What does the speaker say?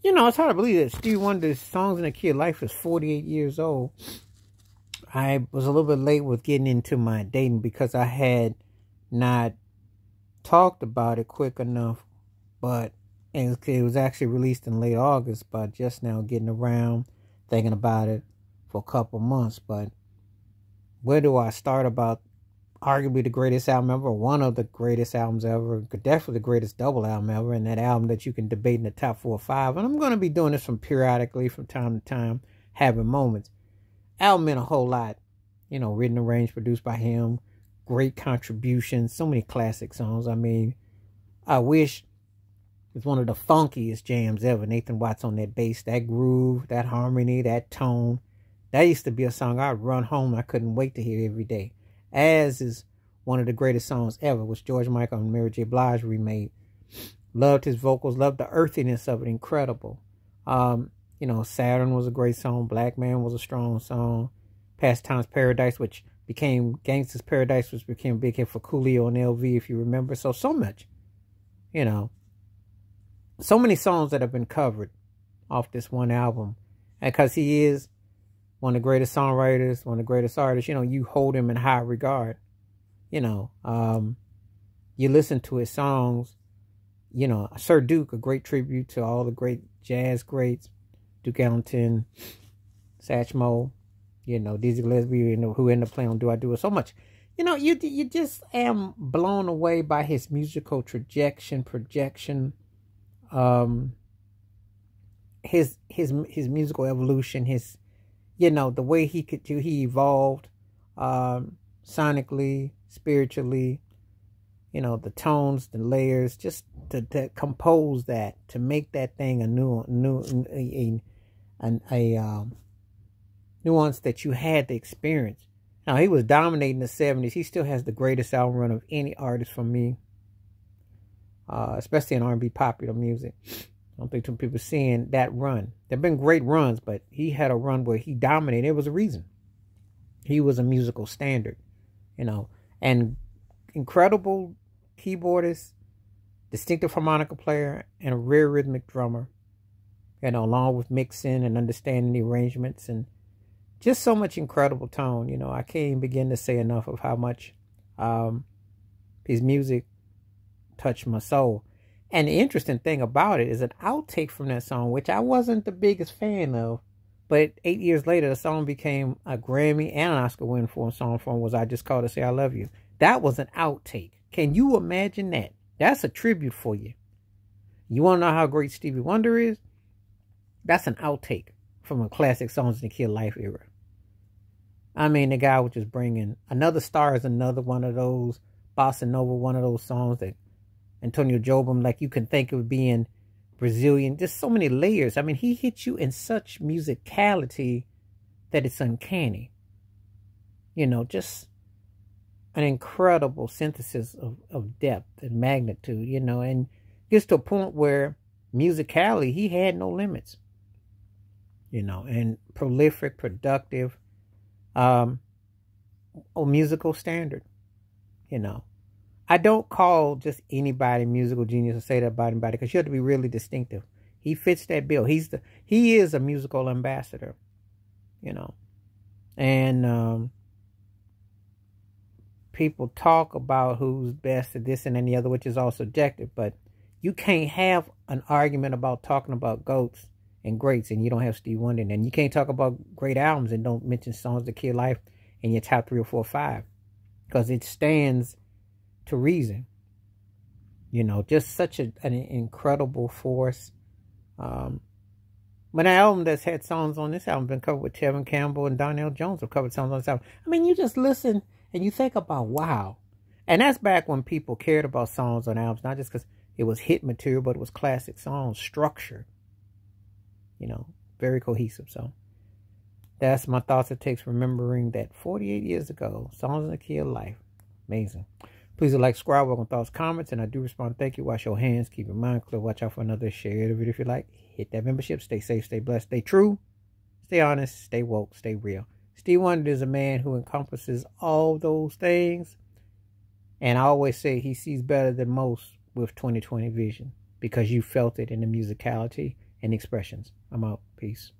It's hard to believe that Stevie Wonder's Songs in the Key of Life is 48 years old. I was a little bit late with getting into my dating because I had not talked about it quick enough, but it was actually released in late August, but just now getting around thinking about it for a couple months. But where do I start about arguably the greatest album ever, one of the greatest albums ever, definitely the greatest double album ever, and that album that you can debate in the top 4 or 5. And I'm going to be doing this periodically from time to time, having moments. Album meant a whole lot, written, arranged, produced by him, great contributions, so many classic songs. I mean, I wish it's one of the funkiest jams ever. Nathan Watts on that bass, that groove, that harmony, that tone. That used to be a song I'd run home. I couldn't wait to hear every day. As is one of the greatest songs ever, which George Michael and Mary J. Blige remade. Loved his vocals, loved the earthiness of it, incredible. Saturn was a great song. Black Man was a strong song. Pastime's Paradise, which became Gangsta's Paradise, which became a big hit for Coolio and LV, if you remember. So much, so many songs that have been covered off this one album. And because he is one of the greatest songwriters, one of the greatest artists, you hold him in high regard. You listen to his songs, Sir Duke, a great tribute to all the great jazz greats, Duke Ellington, Satchmo, Dizzy Gillespie, who ended up playing on Do I Do It so much. You just am blown away by his musical projection, his musical evolution, his the way he evolved sonically, spiritually, the tones, the layers, just to compose that, to make that thing a nuance that you had to experience. Now, he was dominating the 70s. He still has the greatest album run of any artist for me, especially in R&B popular music. I don't think too many people seeing that run. There have been great runs, but he had a run where he dominated. It was a reason. He was a musical standard, and incredible keyboardist, distinctive harmonica player, and a rare rhythmic drummer, along with mixing and understanding the arrangements and just so much incredible tone. I can't even begin to say enough of how much his music touched my soul. And the interesting thing about it is an outtake from that song, which I wasn't the biggest fan of, but 8 years later, the song became a Grammy and an Oscar win for a song from was I Just Called to Say I Love You. That was an outtake. Can you imagine that? That's a tribute for you. You want to know how great Stevie Wonder is? That's an outtake from a classic Songs in the Key of Life era. I mean, the guy was just bringing Another Star is another one of those bossa nova, one of those songs that Antonio Jobim, like you can think of being Brazilian, just so many layers. I mean, he hits you in such musicality that it's uncanny. Just an incredible synthesis of depth and magnitude, and gets to a point where musically he had no limits, and prolific, productive, a musical standard, I don't call just anybody musical genius or say that about anybody because you have to be really distinctive. He fits that bill. He is a musical ambassador, and people talk about who's best at this and any other, which is all subjective, but you can't have an argument about talking about GOATs and greats and you don't have Stevie Wonder, and you can't talk about great albums and don't mention Songs of the Key of Life in your top 3 or 4 or 5 because it stands to reason. Just such an incredible force. But an album that's had songs on this album been covered with Tevin Campbell and Donnell Jones have covered songs on this album. I mean, you just listen and you think about, wow. And that's back when people cared about songs on albums, not just because it was hit material, but it was classic songs, structured, very cohesive. So that's my thoughts and takes, remembering that 48 years ago, Songs in the Key of Life. Amazing. Please like, subscribe, welcome thoughts, comments, and I do respond. Thank you. Wash your hands. Keep your mind clear. Watch out for another. Share the video if you like. Hit that membership. Stay safe, stay blessed, stay true, stay honest, stay woke, stay real. Stevie Wonder is a man who encompasses all those things. And I always say he sees better than most with 20/20 vision because you felt it in the musicality and expressions. I'm out. Peace.